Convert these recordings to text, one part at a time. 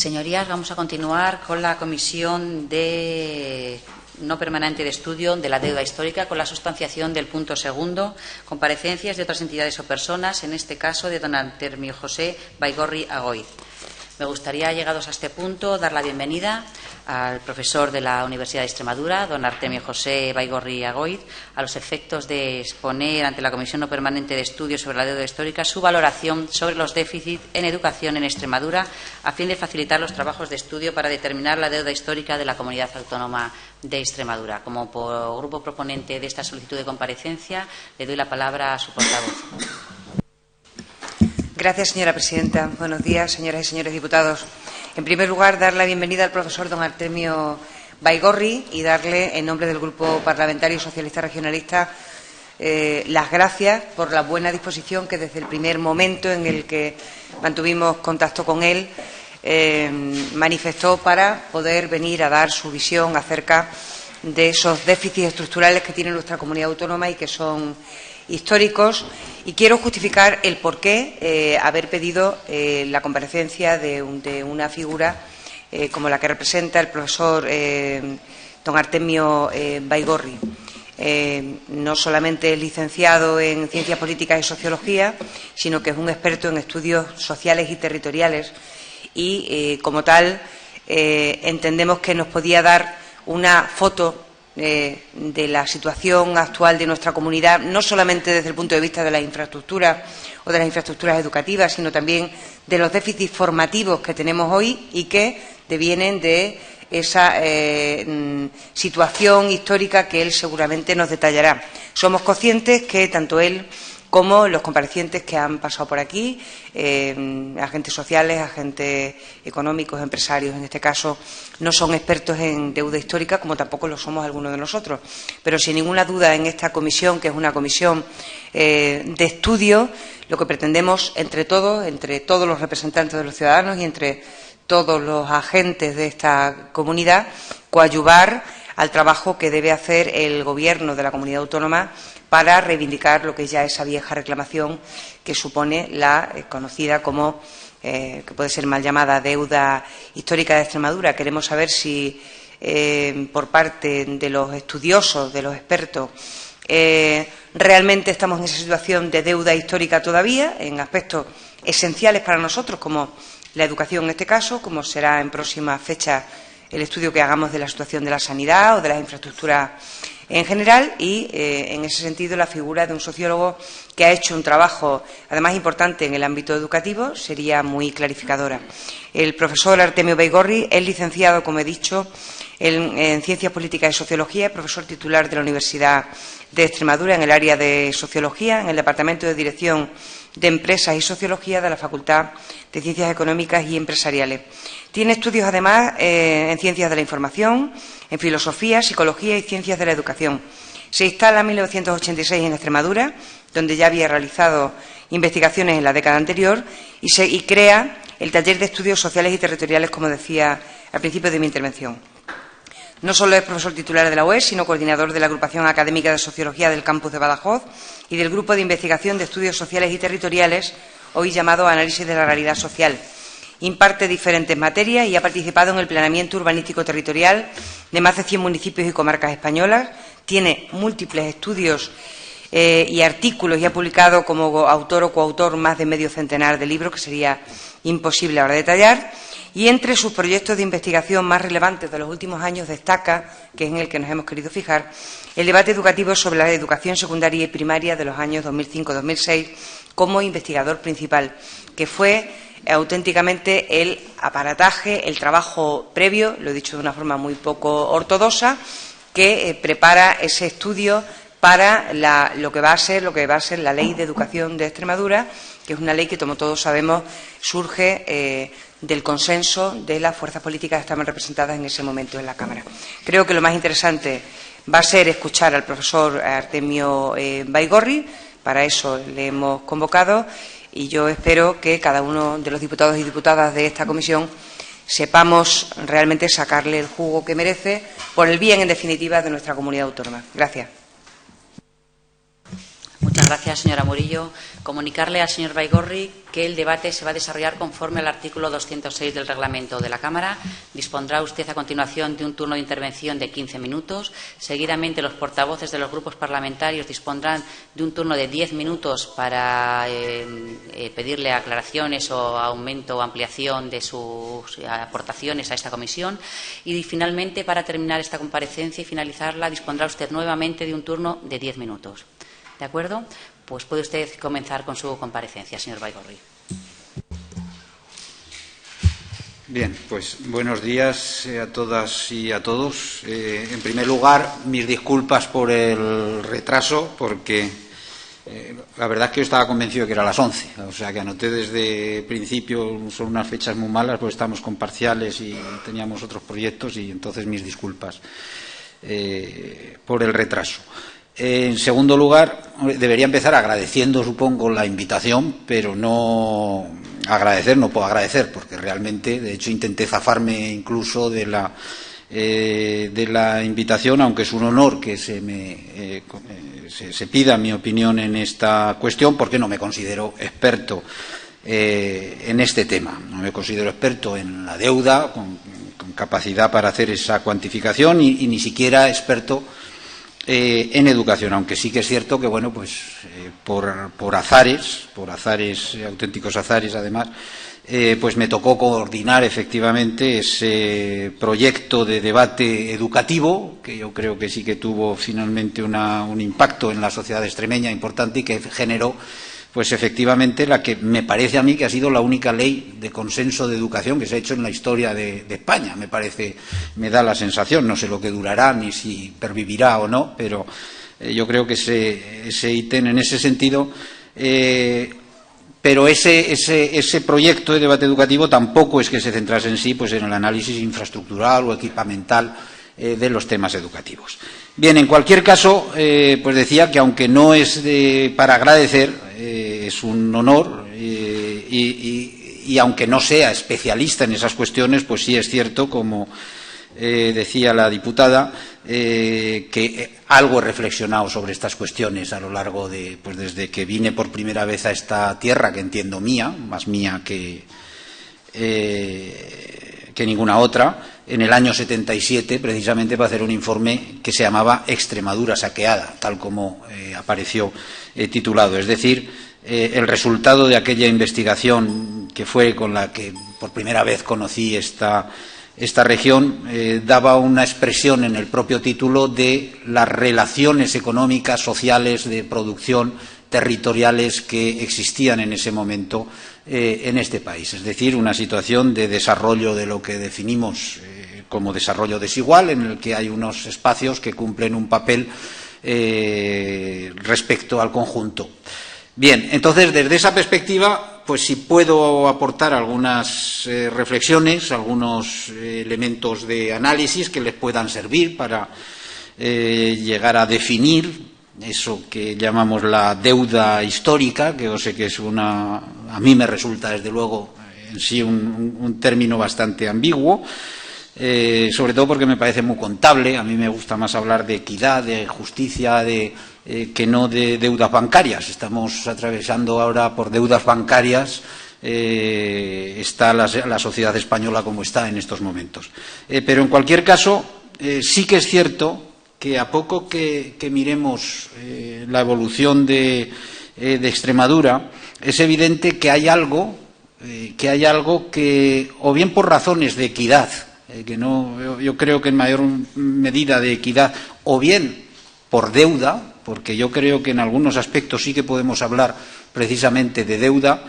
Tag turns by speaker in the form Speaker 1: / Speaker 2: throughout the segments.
Speaker 1: Señorías, vamos a continuar con la comisión no permanente de estudio de la deuda histórica, con la sustanciación del punto segundo, comparecencias de otras entidades o personas, en este caso de don Artemio José Baigorri Agoiz. Me gustaría, llegados a este punto, dar la bienvenida al profesor de la Universidad de Extremadura, don Artemio José Baigorri Agoiz, a los efectos de exponer ante la Comisión no permanente de estudio sobre la deuda histórica su valoración sobre los déficits en educación en Extremadura, a fin de facilitar los trabajos de estudio para determinar la deuda histórica de la Comunidad Autónoma de Extremadura. Como grupo proponente de esta solicitud de comparecencia, le doy la palabra a su portavoz.
Speaker 2: Gracias, señora presidenta. Buenos días, señoras y señores diputados. En primer lugar, dar la bienvenida al profesor don Artemio Baigorri y darle, en nombre del Grupo Parlamentario Socialista Regionalista, las gracias por la buena disposición que desde el primer momento en el que mantuvimos contacto con él manifestó para poder venir a dar su visión acerca de esos déficits estructurales que tiene nuestra comunidad autónoma y que son históricos, y quiero justificar el porqué haber pedido la comparecencia de una figura como la que representa el profesor don Artemio Baigorri. No solamente es licenciado en Ciencias Políticas y Sociología, sino que es un experto en estudios sociales y territoriales y, como tal, entendemos que nos podía dar una foto de la situación actual de nuestra comunidad, no solamente desde el punto de vista de las infraestructuras o de las infraestructuras educativas, sino también de los déficits formativos que tenemos hoy y que devienen de esa situación histórica que él seguramente nos detallará. Somos conscientes que tanto él como los comparecientes que han pasado por aquí, agentes sociales, agentes económicos, empresarios, en este caso, no son expertos en deuda histórica, como tampoco lo somos algunos de nosotros. Pero sin ninguna duda, en esta comisión, que es una comisión de estudio, lo que pretendemos entre todos los representantes de los ciudadanos y entre todos los agentes de esta comunidad, coadyuvar al trabajo que debe hacer el Gobierno de la Comunidad Autónoma para reivindicar lo que es ya esa vieja reclamación que supone la conocida como, que puede ser mal llamada, deuda histórica de Extremadura. Queremos saber si por parte de los estudiosos, de los expertos, realmente estamos en esa situación de deuda histórica todavía, en aspectos esenciales para nosotros, como la educación en este caso, como será en próximas fechas el estudio que hagamos de la situación de la sanidad o de las infraestructuras en general, y en ese sentido la figura de un sociólogo que ha hecho un trabajo además importante en el ámbito educativo sería muy clarificadora. El profesor Artemio Baigorri es licenciado, como he dicho, en Ciencias Políticas y Sociología, profesor titular de la Universidad de Extremadura en el área de Sociología, en el Departamento de Dirección de Empresas y Sociología de la Facultad de Ciencias Económicas y Empresariales. Tiene estudios, además, en Ciencias de la Información, en Filosofía, Psicología y Ciencias de la Educación. Se instala en 1986 en Extremadura, donde ya había realizado investigaciones en la década anterior, y crea el Taller de Estudios Sociales y Territoriales, como decía al principio de mi intervención. No solo es profesor titular de la UES, sino coordinador de la Agrupación Académica de Sociología del Campus de Badajoz y del Grupo de Investigación de Estudios Sociales y Territoriales, hoy llamado Análisis de la Realidad Social. Imparte diferentes materias y ha participado en el planeamiento urbanístico territorial de más de 100 municipios y comarcas españolas. Tiene múltiples estudios y artículos y ha publicado como autor o coautor más de medio centenar de libros, que sería imposible ahora detallar. Y entre sus proyectos de investigación más relevantes de los últimos años destaca, que es en el que nos hemos querido fijar, el debate educativo sobre la educación secundaria y primaria de los años 2005-2006 como investigador principal, que fue auténticamente el aparataje, el trabajo previo, lo he dicho de una forma muy poco ortodoxa, que prepara ese estudio para lo que va a ser la Ley de Educación de Extremadura, que es una ley que, como todos sabemos, surge del consenso de las fuerzas políticas que estaban representadas en ese momento en la Cámara. Creo que lo más interesante va a ser escuchar al profesor Artemio Baigorri. Para eso le hemos convocado y yo espero que cada uno de los diputados y diputadas de esta comisión sepamos realmente sacarle el jugo que merece por el bien, en definitiva, de nuestra comunidad autónoma. Gracias.
Speaker 1: Muchas gracias, señora Murillo. Comunicarle al señor Baigorri que el debate se va a desarrollar conforme al artículo 206 del reglamento de la Cámara. Dispondrá usted a continuación de un turno de intervención de 15 minutos. Seguidamente, los portavoces de los grupos parlamentarios dispondrán de un turno de 10 minutos para pedirle aclaraciones o aumento o ampliación de sus aportaciones a esta comisión. Y, finalmente, para terminar esta comparecencia y finalizarla, dispondrá usted nuevamente de un turno de 10 minutos. ¿De acuerdo? Pues puede usted comenzar con su comparecencia, señor Baigorri.
Speaker 3: Bien, pues buenos días a todas y a todos. En primer lugar, mis disculpas por el retraso, porque la verdad es que yo estaba convencido de que era a las 11. O sea, que anoté desde principio, son unas fechas muy malas, porque estamos con parciales y teníamos otros proyectos, y entonces mis disculpas por el retraso. En segundo lugar, debería empezar agradeciendo, supongo, la invitación, pero no puedo agradecer, porque realmente, de hecho, intenté zafarme incluso de la invitación, aunque es un honor que se pida mi opinión en esta cuestión, porque no me considero experto en este tema. No me considero experto en la deuda, con capacidad para hacer esa cuantificación, y ni siquiera experto en educación, aunque sí que es cierto que, bueno, pues por azares, auténticos azares además, pues me tocó coordinar efectivamente ese proyecto de debate educativo, que yo creo que sí que tuvo finalmente un impacto en la sociedad extremeña importante, y que generó, pues efectivamente, la que me parece a mí que ha sido la única ley de consenso de educación que se ha hecho en la historia de España. Me da la sensación, no sé lo que durará ni si pervivirá o no, pero yo creo que ese ítem en ese sentido. Pero ese proyecto de debate educativo tampoco es que se centrase en sí, pues en el análisis infraestructural o equipamental de los temas educativos. Bien, en cualquier caso, pues decía que aunque no es para agradecer, es un honor, y aunque no sea especialista en esas cuestiones, pues sí es cierto, como decía la diputada, que algo he reflexionado sobre estas cuestiones a lo largo pues desde que vine por primera vez a esta tierra, que entiendo mía, más mía que ninguna otra, en el año 77, precisamente para hacer un informe que se llamaba Extremadura saqueada, tal como apareció titulado. Es decir, el resultado de aquella investigación, que fue con la que por primera vez conocí esta región, daba una expresión en el propio título de las relaciones económicas, sociales, de producción, territoriales que existían en ese momento en este país. Es decir, una situación de desarrollo de lo que definimos como desarrollo desigual, en el que hay unos espacios que cumplen un papel respecto al conjunto. Bien, entonces, desde esa perspectiva, pues si puedo aportar algunas reflexiones, algunos elementos de análisis que les puedan servir para llegar a definir eso que llamamos la deuda histórica, que yo sé que a mí me resulta desde luego en sí un término bastante ambiguo, sobre todo porque me parece muy contable. A mí me gusta más hablar de equidad, de justicia, que no de deudas bancarias. Estamos atravesando ahora por deudas bancarias. Está la sociedad española como está en estos momentos. Pero en cualquier caso, sí que es cierto que a poco que miremos la evolución de Extremadura, es evidente que hay algo que, o bien por razones de equidad, yo creo que en mayor medida de equidad, o bien por deuda, porque yo creo que en algunos aspectos sí que podemos hablar precisamente de deuda,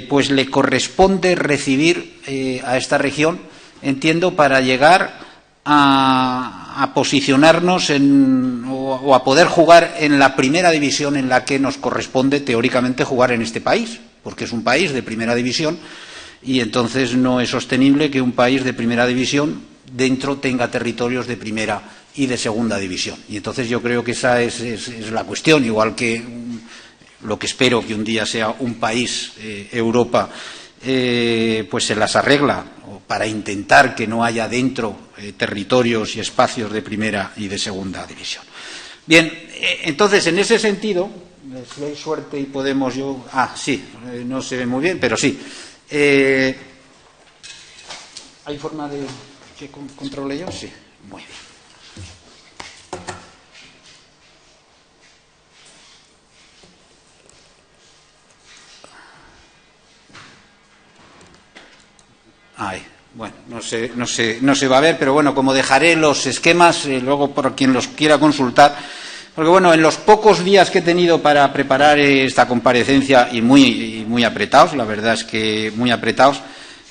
Speaker 3: pues le corresponde recibir a esta región, entiendo, para llegar a posicionarnos o a poder jugar en la primera división en la que nos corresponde teóricamente jugar en este país, porque es un país de primera división, y entonces no es sostenible que un país de primera división dentro tenga territorios de primera y de segunda división. Y entonces yo creo que esa es la cuestión, igual que lo que espero que un día sea un país, Europa, pues se las arregla para intentar que no haya dentro territorios y espacios de primera y de segunda división. Bien, entonces en ese sentido si hay suerte y podemos yo... sí, no se ve muy bien, pero sí. ¿Hay forma de que controle yo? Sí, muy bien. Bueno, no se va a ver, pero bueno, como dejaré los esquemas, luego por quien los quiera consultar, porque bueno, en los pocos días que he tenido para preparar esta comparecencia, y muy apretados, la verdad es que muy apretados,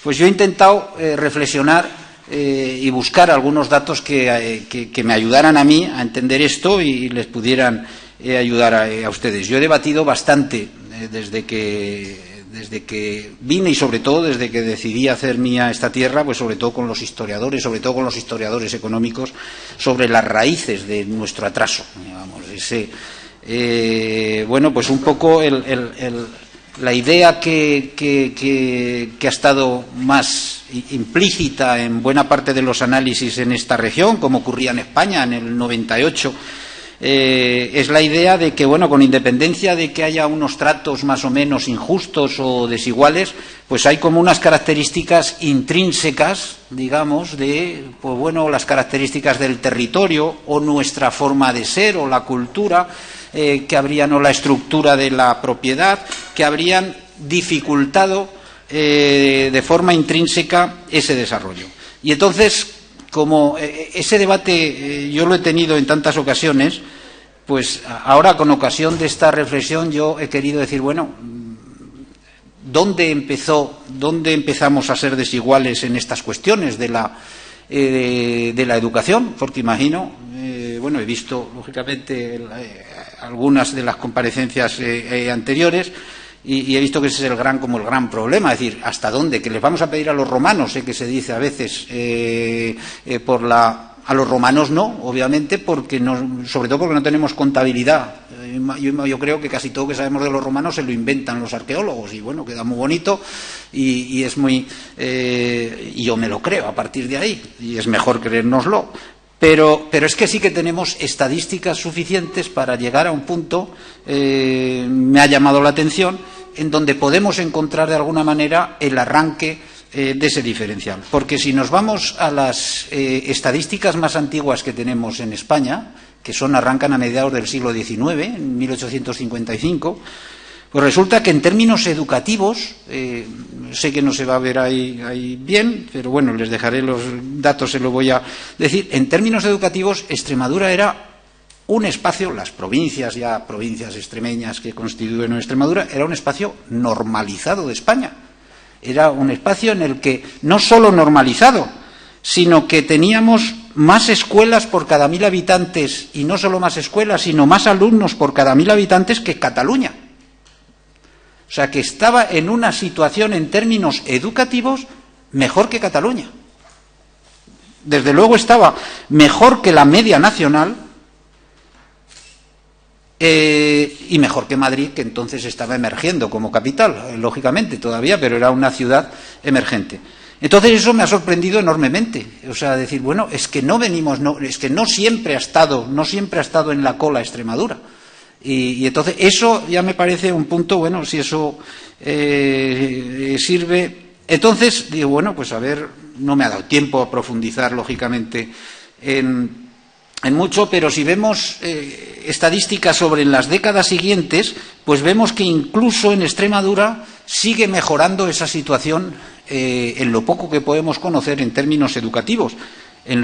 Speaker 3: pues yo he intentado reflexionar y buscar algunos datos que me ayudaran a mí a entender esto y les pudieran ayudar a ustedes. Yo he debatido bastante desde que vine y sobre todo desde que decidí hacer mía esta tierra, pues sobre todo con los historiadores, económicos, sobre las raíces de nuestro atraso, digamos, bueno, pues un poco la idea que ha estado más implícita en buena parte de los análisis en esta región, como ocurría en España en el 98, es la idea de que, bueno, con independencia de que haya unos tratos más o menos injustos o desiguales, pues hay como unas características intrínsecas, digamos, de, pues bueno, las características del territorio o nuestra forma de ser o la cultura, que habrían, o la estructura de la propiedad, que habrían dificultado de forma intrínseca ese desarrollo. Y entonces, como ese debate yo lo he tenido en tantas ocasiones, pues ahora con ocasión de esta reflexión yo he querido decir, bueno, ¿dónde empezamos a ser desiguales en estas cuestiones de la educación? Porque imagino, bueno, he visto lógicamente algunas de las comparecencias anteriores, y he visto que ese es el gran problema, es decir, ¿hasta dónde? Que les vamos a pedir a los romanos, que se dice a veces, a los romanos no, obviamente, porque sobre todo porque no tenemos contabilidad. Yo creo que casi todo que sabemos de los romanos se lo inventan los arqueólogos, y bueno, queda muy bonito y es muy... y yo me lo creo a partir de ahí, y es mejor creérnoslo. Pero es que sí que tenemos estadísticas suficientes para llegar a un punto, me ha llamado la atención, en donde podemos encontrar de alguna manera el arranque de ese diferencial. Porque si nos vamos a las estadísticas más antiguas que tenemos en España, que arrancan a mediados del siglo XIX, en 1855, pues resulta que en términos educativos, sé que no se va a ver ahí bien, pero bueno, les dejaré los datos, se lo voy a decir. En términos educativos, Extremadura era un espacio, las provincias extremeñas que constituyen Extremadura, era un espacio normalizado de España. Era un espacio en el que no solo normalizado, sino que teníamos más escuelas por cada 1000 habitantes, y no solo más escuelas, sino más alumnos por cada 1000 habitantes que Cataluña. O sea, que estaba en una situación en términos educativos mejor que Cataluña. Desde luego estaba mejor que la media nacional, y mejor que Madrid, que entonces estaba emergiendo como capital, lógicamente todavía, pero era una ciudad emergente. Entonces eso me ha sorprendido enormemente. O sea, decir, bueno, es que no siempre ha estado en la cola Extremadura. Y entonces eso ya me parece un punto, bueno, si eso sirve. Entonces digo, bueno, pues a ver, no me ha dado tiempo a profundizar lógicamente en mucho, pero si vemos estadísticas sobre las décadas siguientes, pues vemos que incluso en Extremadura sigue mejorando esa situación en lo poco que podemos conocer en términos educativos. En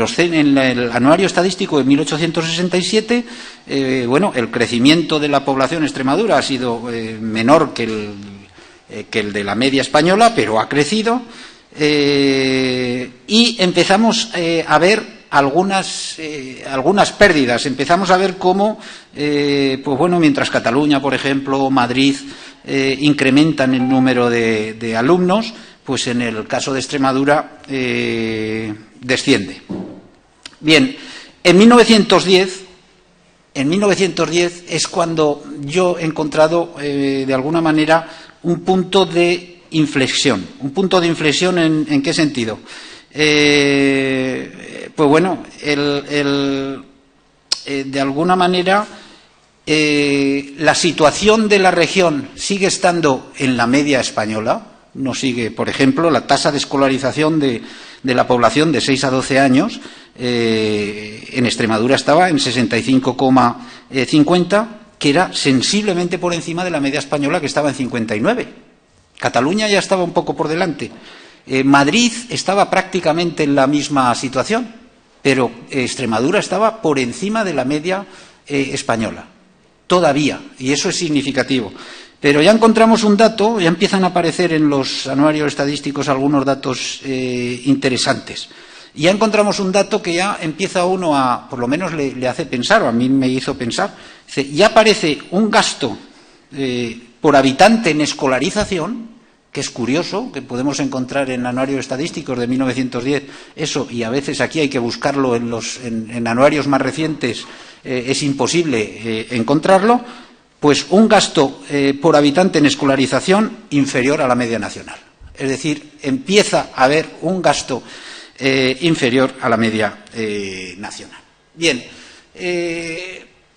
Speaker 3: el anuario estadístico de 1867, bueno, el crecimiento de la población en Extremadura ha sido menor que el de la media española, pero ha crecido, y empezamos a ver algunas pérdidas. Empezamos a ver cómo, pues bueno, mientras Cataluña, por ejemplo, Madrid, incrementan el número de alumnos, pues en el caso de Extremadura desciende. Bien, en 1910 es cuando yo he encontrado de alguna manera un punto de inflexión. ¿Un punto de inflexión en qué sentido? Pues bueno, de alguna manera La situación de la región sigue estando en la media española. No sigue, por ejemplo, la tasa de escolarización de la población de 6 a 12 años en Extremadura estaba en 65,50, que era sensiblemente por encima de la media española, que estaba en 59. Cataluña ya estaba un poco por delante. Madrid estaba prácticamente en la misma situación, pero Extremadura estaba por encima de la media española, todavía, y eso es significativo. Pero ya encontramos un dato, ya empiezan a aparecer en los anuarios estadísticos algunos datos interesantes. Ya encontramos un dato que ya empieza uno a, por lo menos le hace pensar, o a mí me hizo pensar. Dice, ya aparece un gasto por habitante en escolarización, que es curioso, que podemos encontrar en anuarios estadísticos de 1910, eso, y a veces aquí hay que buscarlo en anuarios más recientes, es imposible encontrarlo, pues un gasto por habitante en escolarización inferior a la media nacional. Es decir, empieza a haber un gasto inferior a la media nacional. Bien,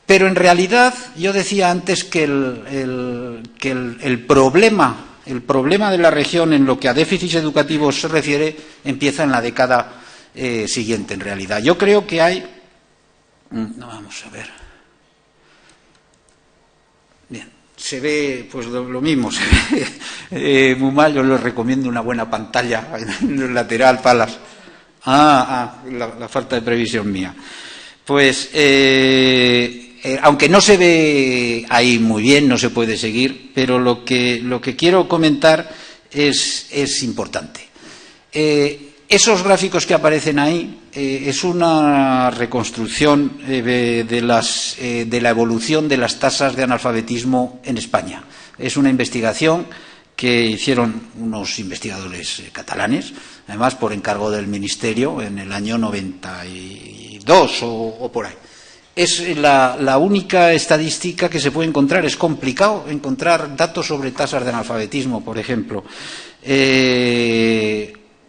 Speaker 3: pero en realidad yo decía antes que el problema de la región en lo que a déficits educativos se refiere empieza en la década siguiente, en realidad. Yo creo que hay... No, vamos a ver. Bien, se ve pues lo mismo, se ve muy mal. Yo les recomiendo una buena pantalla en el lateral para las... la falta de previsión mía. Pues, aunque no se ve ahí muy bien, no se puede seguir, pero lo que quiero comentar es importante. Esos gráficos que aparecen ahí es una reconstrucción de la evolución de las tasas de analfabetismo en España. Es una investigación que hicieron unos investigadores catalanes, además por encargo del Ministerio, en el año 92 o por ahí. Es la única estadística que se puede encontrar. Es complicado encontrar datos sobre tasas de analfabetismo, por ejemplo.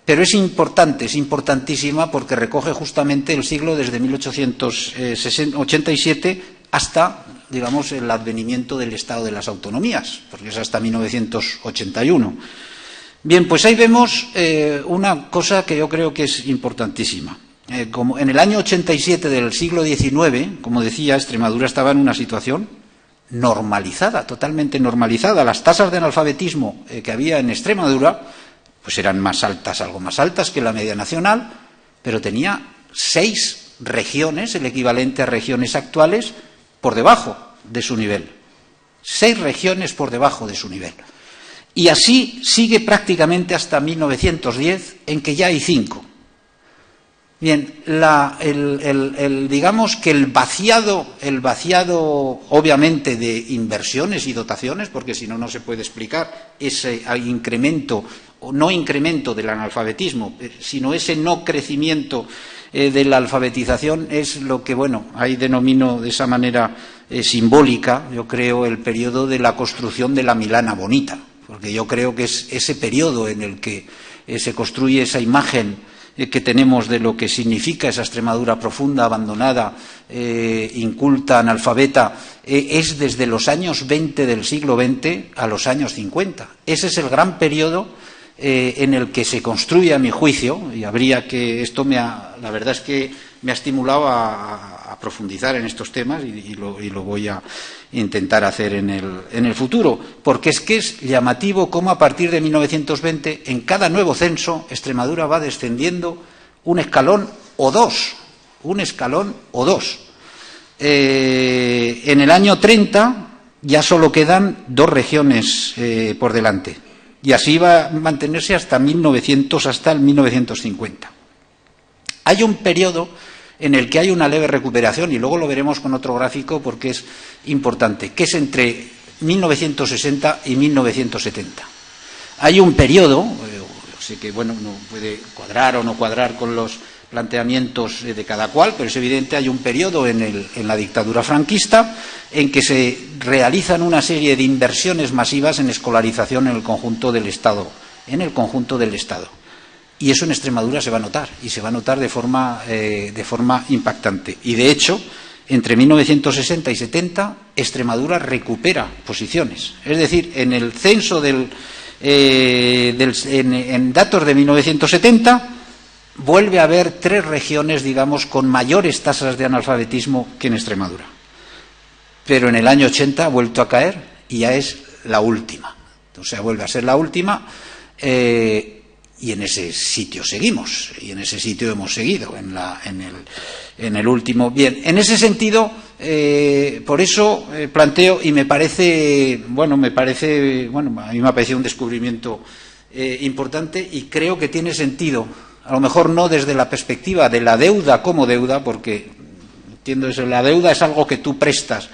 Speaker 3: Pero es importante, es importantísima, porque recoge justamente el siglo desde 1887 hasta, digamos, el advenimiento del Estado de las Autonomías, porque es hasta 1981. Bien, pues ahí vemos una cosa que yo creo que es importantísima. Como en el año 87 del siglo XIX, como decía, Extremadura estaba en una situación normalizada, totalmente normalizada. Las tasas de analfabetismo que había en Extremadura pues eran más altas, algo más altas que la media nacional, pero tenía 6 regiones, el equivalente a regiones actuales, por debajo de su nivel. 6 regiones por debajo de su nivel. Y así sigue prácticamente hasta 1910, en que ya hay 5. Bien, digamos que el vaciado obviamente de inversiones y dotaciones, porque si no, no se puede explicar ese incremento, o no incremento del analfabetismo, sino ese no crecimiento de la alfabetización, es lo que, bueno, ahí denomino de esa manera simbólica, yo creo, el periodo de la construcción de la Milana bonita, porque yo creo que es ese periodo en el que se construye esa imagen que tenemos de lo que significa esa Extremadura profunda, abandonada, inculta, analfabeta, es desde los años 20 del siglo XX a los años 50. Ese es el gran periodo en el que se construye, a mi juicio, y habría que, la verdad es que me ha estimulado a profundizar en estos temas y lo voy a intentar hacer en el futuro, porque es que es llamativo cómo a partir de 1920 en cada nuevo censo Extremadura va descendiendo un escalón o dos. En el año 30 ya solo quedan 2 regiones por delante, y así va a mantenerse hasta el 1950. Hay un periodo en el que hay una leve recuperación, y luego lo veremos con otro gráfico porque es importante, que es entre 1960 y 1970. Hay un periodo, sé que bueno, no puede cuadrar o no cuadrar con los planteamientos de cada cual, pero es evidente, hay un periodo en la dictadura franquista en que se realizan una serie de inversiones masivas en escolarización en el conjunto del Estado. Y eso en Extremadura se va a notar, y se va a notar de forma impactante. Y de hecho, entre 1960 y 70, Extremadura recupera posiciones. Es decir, en el censo en datos de 1970, vuelve a haber 3 regiones, digamos, con mayores tasas de analfabetismo que en Extremadura. Pero en el año 80 ha vuelto a caer y ya es la última. O sea, vuelve a ser la última y en ese sitio seguimos, y en ese sitio hemos seguido, en el último. Bien, en ese sentido, por eso planteo, y me parece, a mí me ha parecido un descubrimiento importante y creo que tiene sentido, a lo mejor no desde la perspectiva de la deuda como deuda, porque entiendo eso, la deuda es algo que tú prestas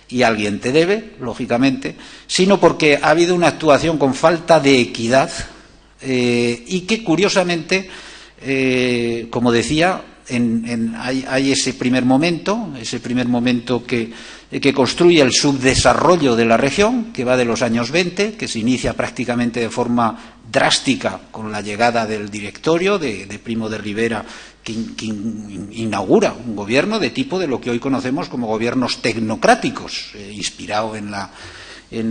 Speaker 3: y alguien te debe, lógicamente, sino porque ha habido una actuación con falta de equidad y que, curiosamente, como decía, hay ese primer momento que construye el subdesarrollo de la región, que va de los años 20, que se inicia prácticamente de forma drástica con la llegada del directorio de Primo de Rivera, que inaugura un gobierno de tipo de lo que hoy conocemos como gobiernos tecnocráticos, inspirado en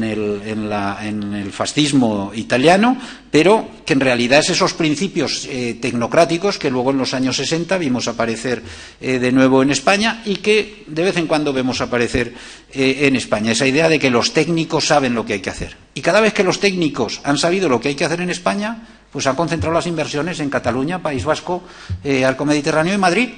Speaker 3: el fascismo italiano, pero que en realidad es esos principios tecnocráticos que luego en los años 60 vimos aparecer de nuevo en España y que de vez en cuando vemos aparecer en España. Esa idea de que los técnicos saben lo que hay que hacer. Y cada vez que los técnicos han sabido lo que hay que hacer en España, pues han concentrado las inversiones en Cataluña, País Vasco, Arco Mediterráneo y Madrid.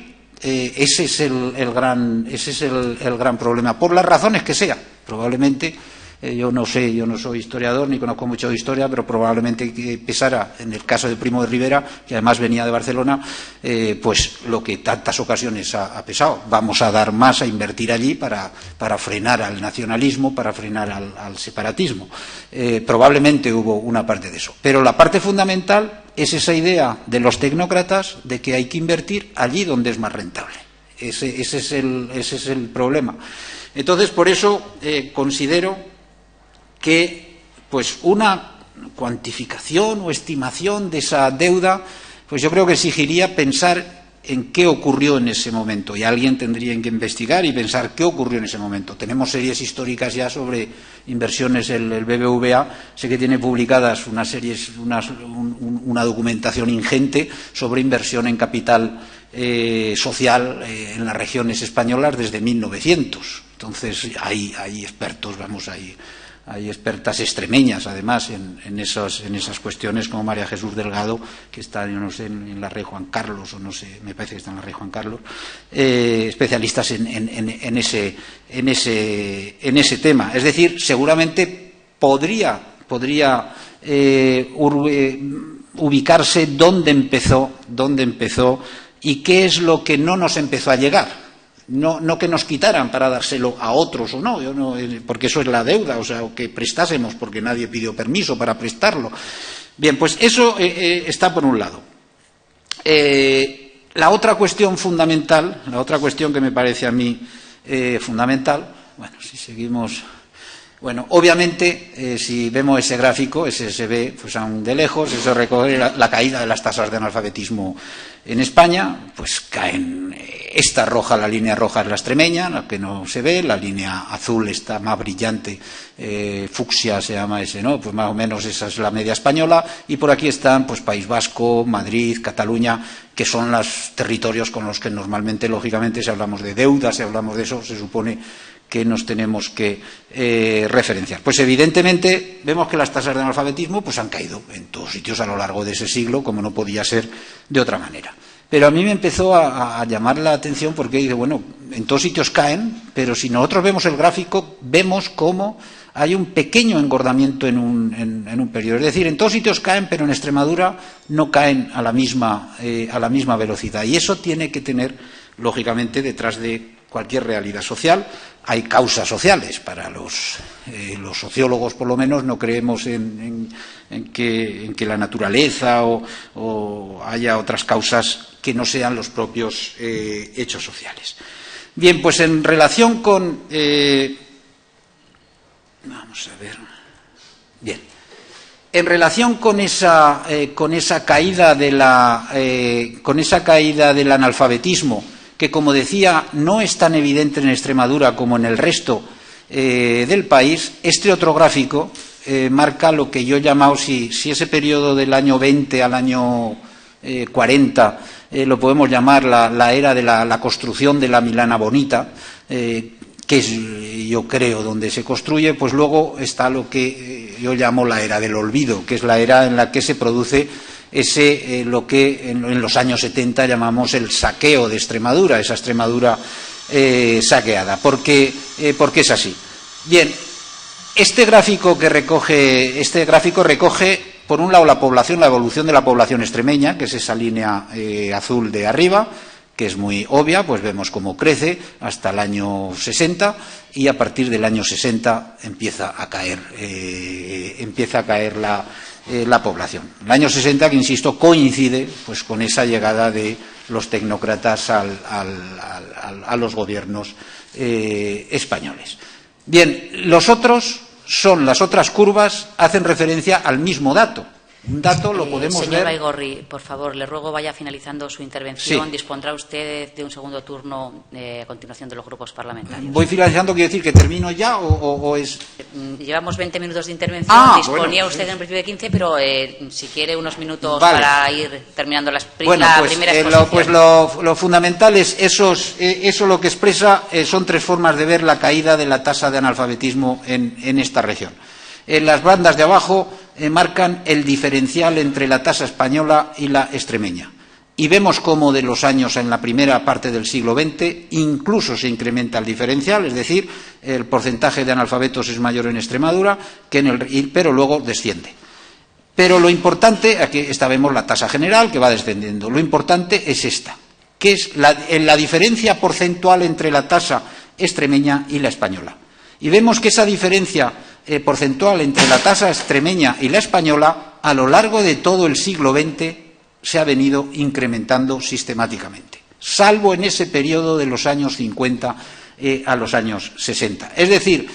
Speaker 3: Ese es el gran problema, por las razones que sea. Probablemente, yo no soy historiador ni conozco mucho de historia, pero probablemente que pesara, en el caso de Primo de Rivera, que además venía de Barcelona, pues lo que tantas ocasiones ha pesado. Vamos a dar más, a invertir allí para frenar al nacionalismo, para frenar al separatismo. Probablemente hubo una parte de eso. Pero la parte fundamental es esa idea de los tecnócratas de que hay que invertir allí donde es más rentable. Ese es el problema. Entonces, por eso considero que pues una cuantificación o estimación de esa deuda, pues yo creo que exigiría pensar en qué ocurrió en ese momento, y alguien tendría que investigar y pensar qué ocurrió en ese momento. Tenemos series históricas ya sobre inversiones, el BBVA, sé que tiene publicadas una documentación ingente sobre inversión en capital social en las regiones españolas desde 1900. Entonces hay expertos, hay expertas extremeñas, además, en esas cuestiones, como María Jesús Delgado, que está, yo no sé, en la Rey Juan Carlos, o no sé, me parece que está en la Rey Juan Carlos, especialistas en ese tema. Es decir, seguramente podría ubicarse dónde empezó y qué es lo que no nos empezó a llegar. No que nos quitaran para dárselo a otros o no, porque eso es la deuda, o sea, o que prestásemos porque nadie pidió permiso para prestarlo. Bien, pues eso está por un lado. La otra cuestión fundamental, la otra cuestión que me parece a mí fundamental, bueno, si seguimos. Bueno, obviamente, si vemos ese gráfico, ese se ve pues aún de lejos, eso recoge la caída de las tasas de analfabetismo en España, pues caen, esta roja, la línea roja es la extremeña, la que no se ve, la línea azul está más brillante, fucsia se llama ese, ¿no? Pues más o menos esa es la media española, y por aquí están pues País Vasco, Madrid, Cataluña, que son los territorios con los que normalmente, lógicamente, si hablamos de deuda, si hablamos de eso, se supone que nos tenemos que referenciar. Pues evidentemente vemos que las tasas de analfabetismo pues han caído en todos sitios a lo largo de ese siglo, como no podía ser de otra manera. Pero a mí me empezó a llamar la atención porque dije, bueno, en todos sitios caen, pero si nosotros vemos el gráfico, vemos cómo hay un pequeño engordamiento en un periodo. Es decir, en todos sitios caen, pero en Extremadura no caen a la misma velocidad. Y eso tiene que tener, lógicamente, detrás de cualquier realidad social, hay causas sociales. Para los sociólogos, por lo menos, no creemos en que la naturaleza o haya otras causas que no sean los propios hechos sociales. Bien, pues en relación con... vamos a ver... Bien. En relación con esa caída del analfabetismo que, como decía, no es tan evidente en Extremadura como en el resto del país. Este otro gráfico marca lo que yo he llamado, si ese periodo del año 20 al año 40 lo podemos llamar la era de la construcción de la Milana Bonita, que es, yo creo, donde se construye, pues luego está lo que yo llamo la era del olvido, que es la era en la que se produce lo que en los años 70 llamamos el saqueo de Extremadura, esa Extremadura saqueada. ¿Por qué es así? Bien, este gráfico recoge, por un lado, la evolución de la población extremeña, que es esa línea azul de arriba, que es muy obvia, pues vemos cómo crece hasta el año 60 y a partir del año 60 empieza a caer la población. El año 60, que insisto, coincide pues con esa llegada de los tecnócratas a los gobiernos españoles. Bien, las otras curvas hacen referencia al mismo dato. Un dato lo podemos ver.
Speaker 1: Señor Baigorri, por favor, le ruego vaya finalizando su intervención.
Speaker 3: Sí.
Speaker 1: Dispondrá usted de un segundo turno a continuación de los grupos parlamentarios.
Speaker 3: Voy finalizando, ¿quiere decir que termino ya o es...?
Speaker 1: Llevamos 20 minutos de intervención. Disponía
Speaker 3: bueno,
Speaker 1: usted en principio de 15, pero si quiere unos minutos
Speaker 3: vale.
Speaker 1: Para ir terminando la
Speaker 3: Bueno, pues,
Speaker 1: primera exposición.
Speaker 3: lo fundamental es eso lo que expresa son tres formas de ver la caída de la tasa de analfabetismo en esta región. En las bandas de abajo marcan el diferencial entre la tasa española y la extremeña. Y vemos cómo de los años en la primera parte del siglo XX incluso se incrementa el diferencial, es decir, el porcentaje de analfabetos es mayor en Extremadura, pero luego desciende. Pero lo importante, aquí vemos la tasa general que va descendiendo, lo importante es esta, que es la diferencia porcentual entre la tasa extremeña y la española. Y vemos que esa diferencia porcentual entre la tasa extremeña y la española a lo largo de todo el siglo XX se ha venido incrementando sistemáticamente, salvo en ese periodo de los años 50 a los años 60. Es decir,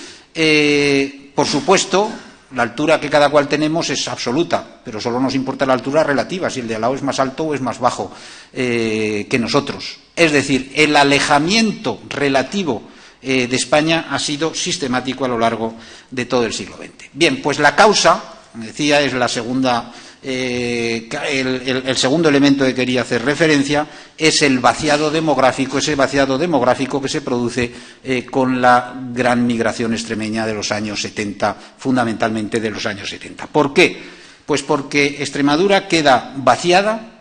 Speaker 3: por supuesto, la altura que cada cual tenemos es absoluta, pero solo nos importa la altura relativa, si el de al lado es más alto o es más bajo que nosotros. Es decir, el alejamiento relativo de España ha sido sistemático a lo largo de todo el siglo XX. Bien, pues la causa, como decía, es la segunda, el segundo elemento que quería hacer referencia, es el vaciado demográfico, ese vaciado demográfico que se produce con la gran migración extremeña de los años 70, fundamentalmente de los años 70. ¿Por qué? Pues porque Extremadura queda vaciada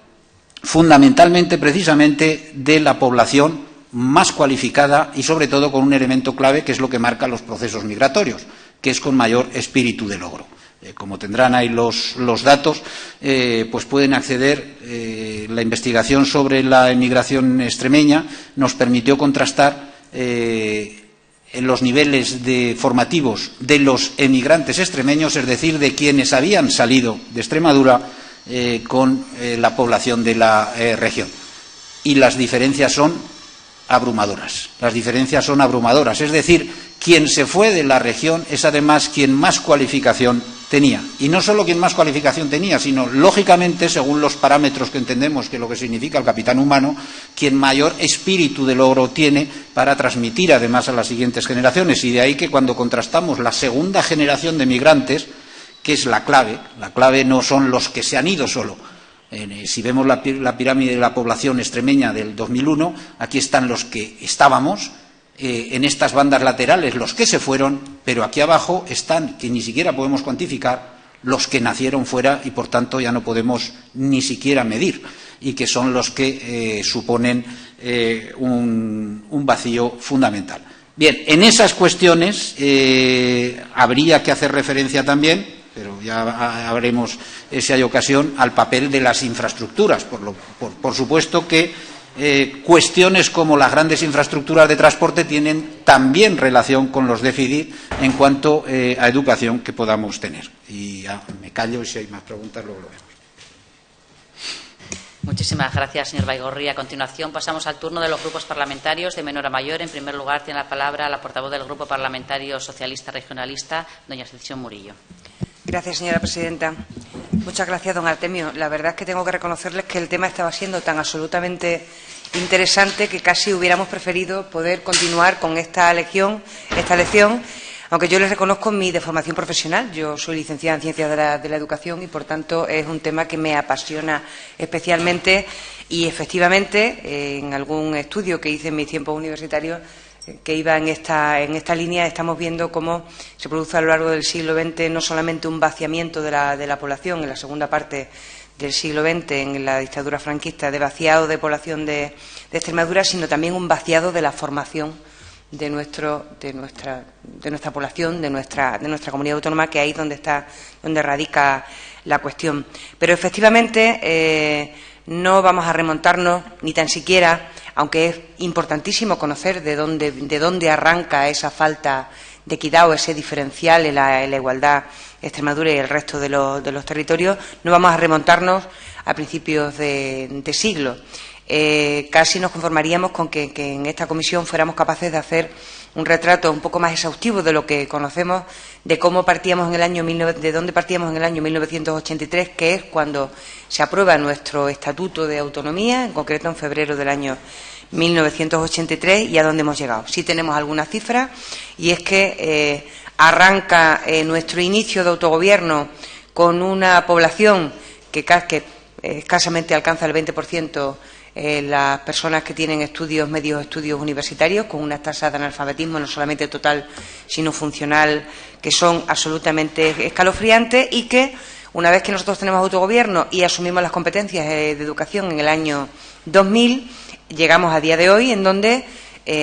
Speaker 3: fundamentalmente, precisamente, de la población más cualificada y, sobre todo, con un elemento clave que es lo que marca los procesos migratorios, que es con mayor espíritu de logro. Como tendrán ahí los datos, pues pueden acceder. La investigación sobre la emigración extremeña nos permitió contrastar en los niveles formativos de los emigrantes extremeños, es decir, de quienes habían salido de Extremadura con la población de la región. Y las diferencias son abrumadoras. Las diferencias son abrumadoras. Es decir, quien se fue de la región es además quien más cualificación tenía. Y no solo quien más cualificación tenía, sino, lógicamente, según los parámetros que entendemos que es lo que significa el capitán humano, quien mayor espíritu de logro tiene para transmitir además a las siguientes generaciones. Y de ahí que cuando contrastamos la segunda generación de migrantes, que es la clave no son los que se han ido solo. Si vemos la pirámide de la población extremeña del 2001, aquí están los que estábamos, en estas bandas laterales los que se fueron, pero aquí abajo están, que ni siquiera podemos cuantificar, los que nacieron fuera y por tanto ya no podemos ni siquiera medir, y que son los que suponen un vacío fundamental. Bien, en esas cuestiones habría que hacer referencia también, pero ya haremos, si hay ocasión, al papel de las infraestructuras. Por supuesto que cuestiones como las grandes infraestructuras de transporte tienen también relación con los déficits en cuanto a educación que podamos tener. Y ya me callo y si hay más preguntas luego lo vemos.
Speaker 1: Muchísimas gracias, señor Baigorri. A continuación pasamos al turno de los grupos parlamentarios de menor a mayor. En primer lugar tiene la palabra la portavoz del Grupo Parlamentario Socialista Regionalista, doña Ascensión Murillo.
Speaker 2: Gracias, señora presidenta. Muchas gracias, don Artemio. La verdad es que tengo que reconocerles que el tema estaba siendo tan absolutamente interesante que casi hubiéramos preferido poder continuar con esta lección, aunque yo les reconozco mi deformación profesional. Yo soy licenciada en Ciencias de la Educación y, por tanto, es un tema que me apasiona especialmente. Y, efectivamente, en algún estudio que hice en mis tiempos universitarios que iba en esta línea, estamos viendo cómo se produce a lo largo del siglo XX no solamente un vaciamiento de la población en la segunda parte del siglo XX, en la dictadura franquista, de vaciado de población de Extremadura, sino también un vaciado de la formación de nuestra población, de nuestra comunidad autónoma, que ahí es donde radica la cuestión. Pero efectivamente no vamos a remontarnos ni tan siquiera, aunque es importantísimo conocer de dónde arranca esa falta de equidad o ese diferencial en la igualdad Extremadura y el resto de los territorios, no vamos a remontarnos a principios de siglo. Casi nos conformaríamos con que en esta comisión fuéramos capaces de hacer un retrato un poco más exhaustivo de lo que conocemos, de cómo partíamos de dónde partíamos en el año 1983, que es cuando se aprueba nuestro Estatuto de Autonomía, en concreto en febrero del año 1983, y a dónde hemos llegado. Sí tenemos algunas cifras, y es que arranca nuestro inicio de autogobierno con una población que escasamente alcanza el 20%, las personas que tienen medios estudios universitarios, con unas tasas de analfabetismo no solamente total, sino funcional, que son absolutamente escalofriantes, y que, una vez que nosotros tenemos autogobierno y asumimos las competencias de educación en el año 2000, llegamos a día de hoy, en donde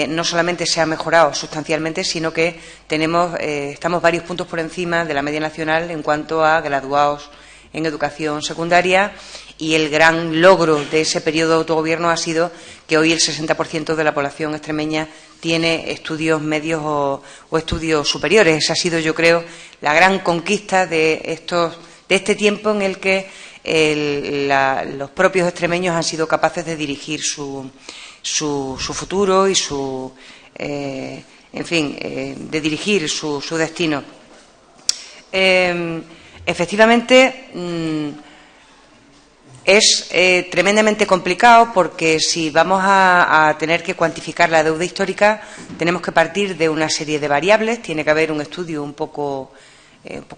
Speaker 2: no solamente se ha mejorado sustancialmente, sino que estamos varios puntos por encima de la media nacional en cuanto a graduados en educación secundaria, y el gran logro de ese periodo de autogobierno ha sido que hoy el 60% de la población extremeña tiene estudios medios o estudios superiores. Esa ha sido, yo creo, la gran conquista de este tiempo en el que los propios extremeños han sido capaces de dirigir su futuro y de dirigir su destino. Efectivamente, es tremendamente complicado, porque si vamos a tener que cuantificar la deuda histórica, tenemos que partir de una serie de variables. Tiene que haber un estudio un poco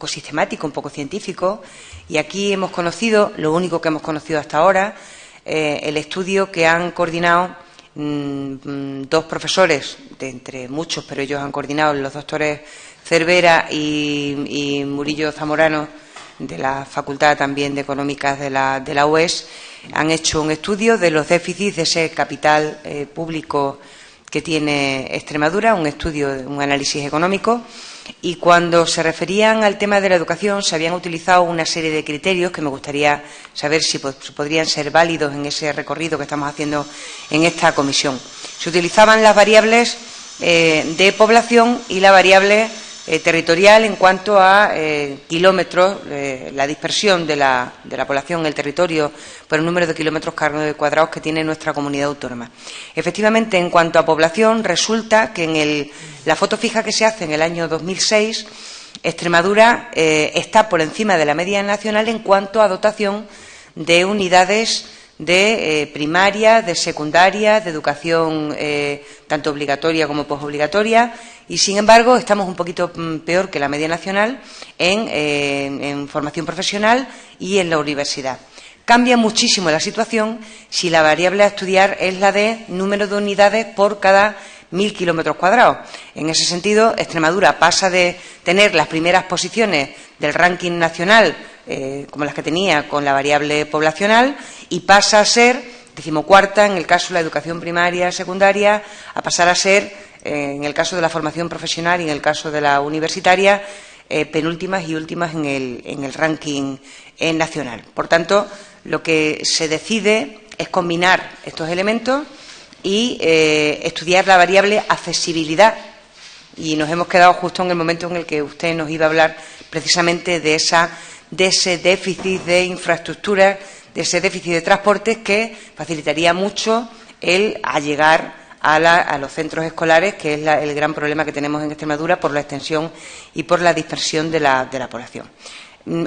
Speaker 2: sistemático, un poco científico, y aquí hemos conocido, lo único que hemos conocido hasta ahora, el estudio que han coordinado dos profesores, de entre muchos, pero ellos han coordinado, los doctores Cervera y Murillo Zamorano, de la Facultad también de Económicas de la UES, han hecho un estudio de los déficits de ese capital público que tiene Extremadura, un análisis económico, y cuando se referían al tema de la educación se habían utilizado una serie de criterios que me gustaría saber si podrían ser válidos en ese recorrido que estamos haciendo en esta comisión. Se utilizaban las variables de población y la variable territorial en cuanto a kilómetros, la dispersión de la población en el territorio por el número de kilómetros cuadrados que tiene nuestra comunidad autónoma. Efectivamente, en cuanto a población, resulta que en la foto fija que se hace en el año 2006, Extremadura está por encima de la media nacional en cuanto a dotación de unidades de primaria, de secundaria, de educación tanto obligatoria como posobligatoria, y sin embargo estamos un poquito peor que la media nacional en formación profesional y en la universidad. Cambia muchísimo la situación si la variable a estudiar es la de número de unidades por cada 1.000 kilómetros cuadrados. En ese sentido, Extremadura pasa de tener las primeras posiciones del ranking nacional, como las que tenía con la variable poblacional, y pasa a ser 14ª en el caso de la educación primaria, secundaria, a pasar a ser, en el caso de la formación profesional y en el caso de la universitaria, penúltimas y últimas en el ranking nacional. Por tanto, lo que se decide es combinar estos elementos y estudiar la variable accesibilidad. Y nos hemos quedado justo en el momento en el que usted nos iba a hablar precisamente de ese déficit de infraestructuras, de ese déficit de transportes que facilitaría mucho el llegar a los centros escolares, que es el gran problema que tenemos en Extremadura por la extensión y por la dispersión de la población.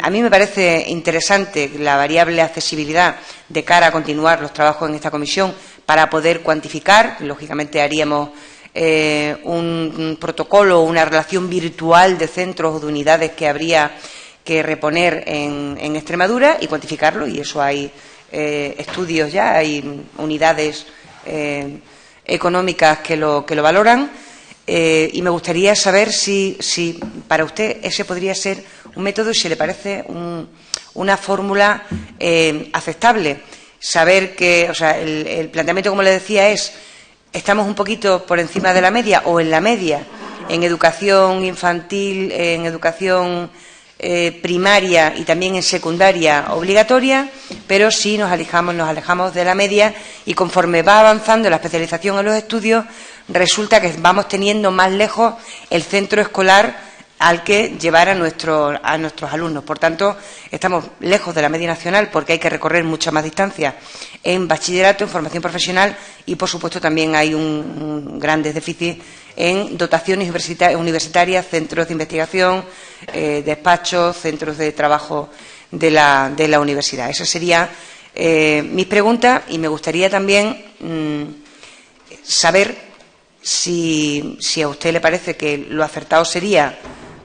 Speaker 2: A mí me parece interesante la variable accesibilidad de cara a continuar los trabajos en esta comisión, para poder cuantificar. Lógicamente haríamos un protocolo, una relación virtual de centros o de unidades que habría que reponer en Extremadura y cuantificarlo, y eso hay estudios ya, hay unidades económicas que lo valoran. Y me gustaría saber si para usted ese podría ser un método, si le parece una fórmula aceptable. Saber que, o sea, el planteamiento, como le decía, es: estamos un poquito por encima de la media o en la media en educación infantil, en educación primaria y también en secundaria obligatoria, pero sí nos alejamos de la media, y conforme va avanzando la especialización en los estudios, resulta que vamos teniendo más lejos el centro escolar al que llevar a nuestros alumnos. Por tanto, estamos lejos de la media nacional porque hay que recorrer mucha más distancia en bachillerato, en formación profesional, y, por supuesto, también hay un grandes déficit en dotaciones universitarias, centros de investigación, despachos, centros de trabajo de la universidad. Esa sería mis preguntas, y me gustaría también saber si a usted le parece que lo acertado sería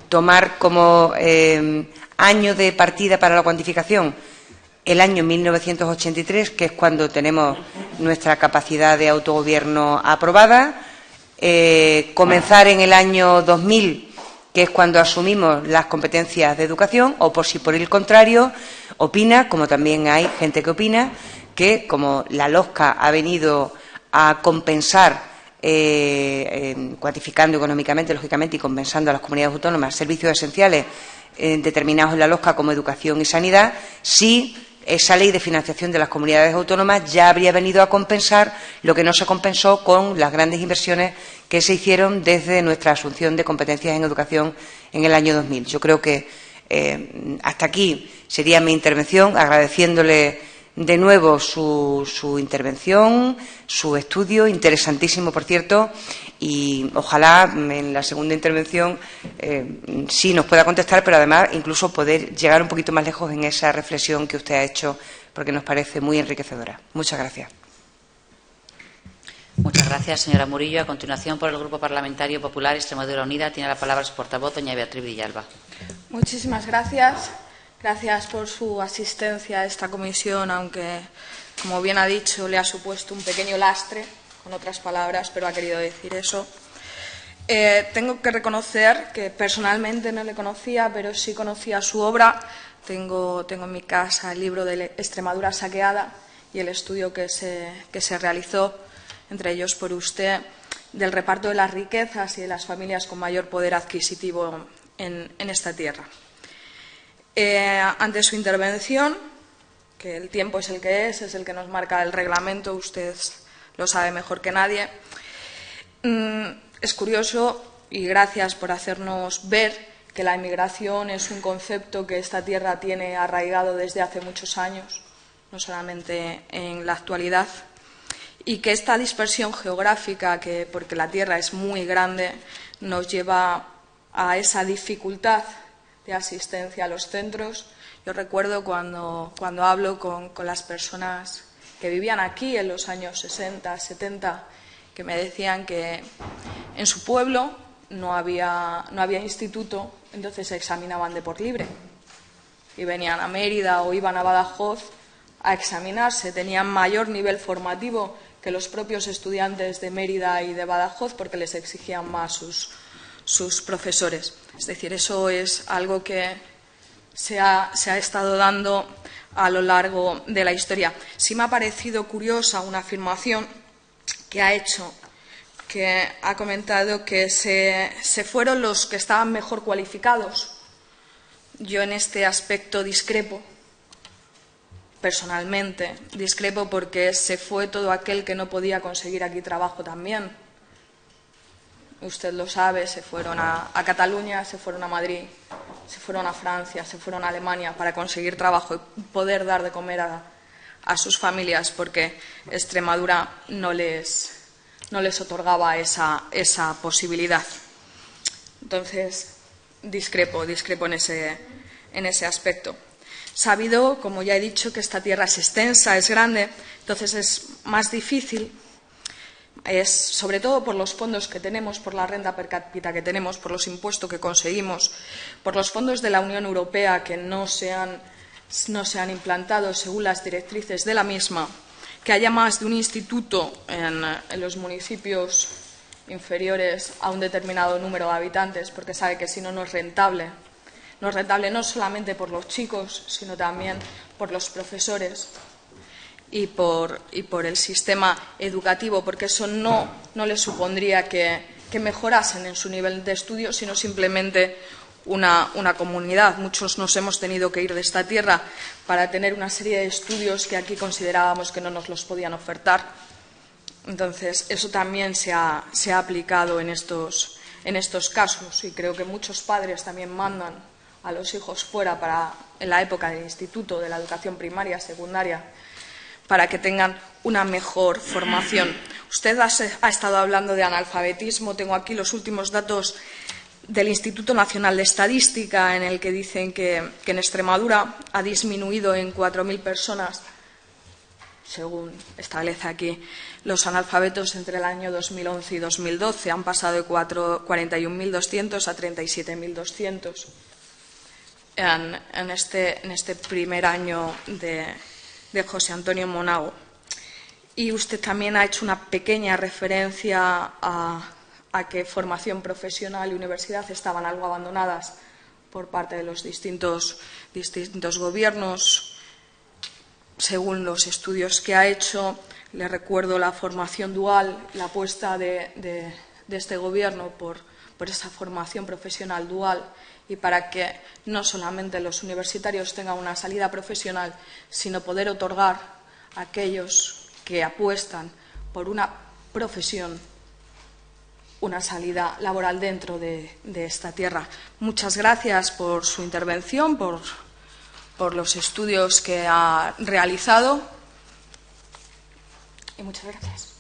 Speaker 2: tomar como año de partida para la cuantificación el año 1983, que es cuando tenemos nuestra capacidad de autogobierno aprobada, comenzar en el año 2000, que es cuando asumimos las competencias de educación, o por el contrario opina, como también hay gente que opina, que como la LOSCA ha venido a compensar, cuantificando económicamente, lógicamente, y compensando a las comunidades autónomas servicios esenciales determinados en la LOSCA como educación y sanidad, sí, esa ley de financiación de las comunidades autónomas ya habría venido a compensar lo que no se compensó con las grandes inversiones que se hicieron desde nuestra asunción de competencias en educación en el año 2000. Yo creo que hasta aquí sería mi intervención, agradeciéndole de nuevo su intervención, su estudio, interesantísimo, por cierto, y ojalá en la segunda intervención sí nos pueda contestar, pero además incluso poder llegar un poquito más lejos en esa reflexión que usted ha hecho, porque nos parece muy enriquecedora. Muchas gracias.
Speaker 1: Muchas gracias, señora Murillo. A continuación, por el Grupo Parlamentario Popular Extremadura Unida, tiene la palabra su portavoz, doña Beatriz Villalba.
Speaker 4: Muchísimas gracias. Gracias por su asistencia a esta comisión, aunque, como bien ha dicho, le ha supuesto un pequeño lastre, con otras palabras, pero ha querido decir eso. Tengo que reconocer que personalmente no le conocía, pero sí conocía su obra. Tengo en mi casa el libro de Extremadura saqueada y el estudio que se realizó, entre ellos por usted, del reparto de las riquezas y de las familias con mayor poder adquisitivo en esta tierra. Ante su intervención, que el tiempo es el que nos marca el reglamento, usted lo sabe mejor que nadie, es curioso, y gracias por hacernos ver que la inmigración es un concepto que esta tierra tiene arraigado desde hace muchos años, no solamente en la actualidad, y que esta dispersión geográfica, porque la tierra es muy grande, nos lleva a esa dificultad de asistencia a los centros. Yo recuerdo cuando hablo con las personas que vivían aquí en los años 60, 70, que me decían que en su pueblo no había instituto, entonces se examinaban de por libre. Y venían a Mérida o iban a Badajoz a examinarse, tenían mayor nivel formativo que los propios estudiantes de Mérida y de Badajoz porque les exigían más sus profesores. Es decir, eso es algo que se ha estado dando a lo largo de la historia. Sí me ha parecido curiosa una afirmación que ha hecho, que ha comentado que se fueron los que estaban mejor cualificados. Yo en este aspecto discrepo, personalmente, discrepo porque se fue todo aquel que no podía conseguir aquí trabajo también. Usted lo sabe, se fueron a Cataluña, se fueron a Madrid, se fueron a Francia, se fueron a Alemania para conseguir trabajo y poder dar de comer a sus familias, porque Extremadura no les otorgaba esa posibilidad. Entonces, discrepo en ese aspecto. Sabido, como ya he dicho, que esta tierra es extensa, es grande, entonces es más difícil, sobre todo por los fondos que tenemos, por la renta per cápita que tenemos, por los impuestos que conseguimos, por los fondos de la Unión Europea que no se han implantado según las directrices de la misma, que haya más de un instituto en los municipios inferiores a un determinado número de habitantes, porque sabe que si no, no es rentable. No es rentable no solamente por los chicos, sino también por los profesores y por el sistema educativo, porque eso no les supondría que mejorasen en su nivel de estudio, sino simplemente una comunidad. Muchos nos hemos tenido que ir de esta tierra para tener una serie de estudios que aquí considerábamos que no nos los podían ofertar. Entonces, eso también se ha aplicado en estos casos, y creo que muchos padres también mandan a los hijos fuera en la época del instituto, de la educación primaria, secundaria, para que tengan una mejor formación. Usted ha estado hablando de analfabetismo. Tengo aquí los últimos datos del Instituto Nacional de Estadística, en el que dicen que en Extremadura ha disminuido en 4.000 personas, según establece aquí, los analfabetos entre el año 2011 y 2012. Han pasado de 41.200 a 37.200 en este primer año de José Antonio Monago. Y usted también ha hecho una pequeña referencia a que formación profesional y universidad estaban algo abandonadas por parte de los distintos gobiernos. Según los estudios que ha hecho, le recuerdo la formación dual, la apuesta de este Gobierno por esa formación profesional dual, y para que no solamente los universitarios tengan una salida profesional, sino poder otorgar a aquellos que apuestan por una profesión una salida laboral dentro de esta tierra. Muchas gracias por su intervención, por los estudios que ha realizado, y muchas gracias.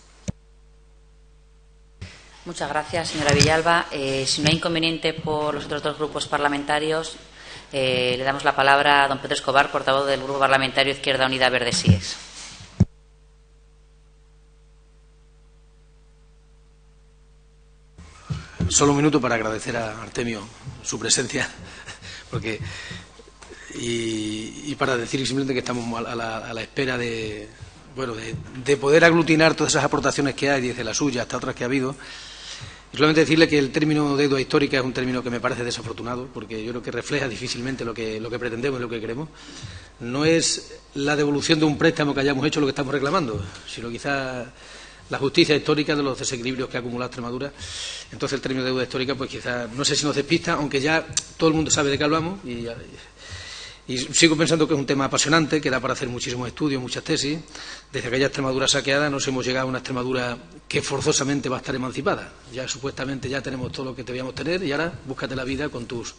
Speaker 1: Muchas gracias, señora Villalba. Si no hay inconveniente por los otros dos grupos parlamentarios, le damos la palabra a don Pedro Escobar, portavoz del Grupo Parlamentario Izquierda Unida Verde Sies.
Speaker 5: Solo un minuto para agradecer a Artemio su presencia, y para decir simplemente que estamos a la espera de poder aglutinar todas esas aportaciones que hay, desde la suya hasta otras que ha habido. Y solamente decirle que el término deuda histórica es un término que me parece desafortunado, porque yo creo que refleja difícilmente lo que pretendemos y lo que queremos. No es la devolución de un préstamo que hayamos hecho lo que estamos reclamando, sino quizás la justicia histórica de los desequilibrios que ha acumulado Extremadura. Entonces el término deuda histórica, pues quizás, no sé si nos despista, aunque ya todo el mundo sabe de qué hablamos, y sigo pensando que es un tema apasionante, que da para hacer muchísimos estudios, muchas tesis. Desde aquella Extremadura saqueada nos hemos llegado a una Extremadura que forzosamente va a estar emancipada. Ya supuestamente ya tenemos todo lo que debíamos tener, y ahora búscate la vida con tus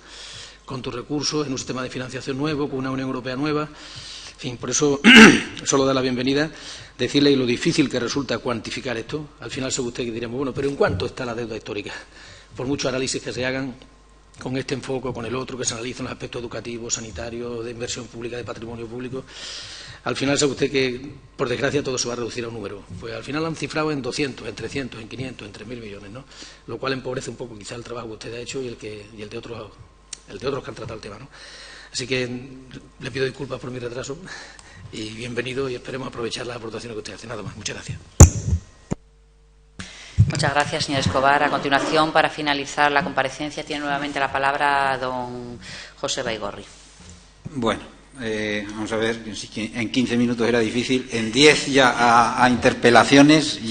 Speaker 5: recursos, en un sistema de financiación nuevo, con una Unión Europea nueva. En fin, por eso solo da la bienvenida, decirle lo difícil que resulta cuantificar esto. Al final sabe usted que diremos, bueno, pero ¿en cuánto está la deuda histórica? Por muchos análisis que se hagan, con este enfoque o con el otro, que se analizan los aspectos educativos, sanitarios, de inversión pública, de patrimonio público, al final sabe usted que, por desgracia, todo se va a reducir a un número. Pues al final lo han cifrado en 200, en 300, en 500, en 3.000 millones, ¿no? Lo cual empobrece un poco quizá el trabajo que usted ha hecho y el de otros que han tratado el tema, ¿no? Así que le pido disculpas por mi retraso y bienvenido, y esperemos aprovechar las aportaciones que usted hace. Nada más. Muchas gracias.
Speaker 1: Muchas gracias, señor Escobar. A continuación, para finalizar la comparecencia, tiene nuevamente la palabra don José Baigorri.
Speaker 3: Bueno, vamos a ver, en 15 minutos era difícil, en 10 ya a interpelaciones.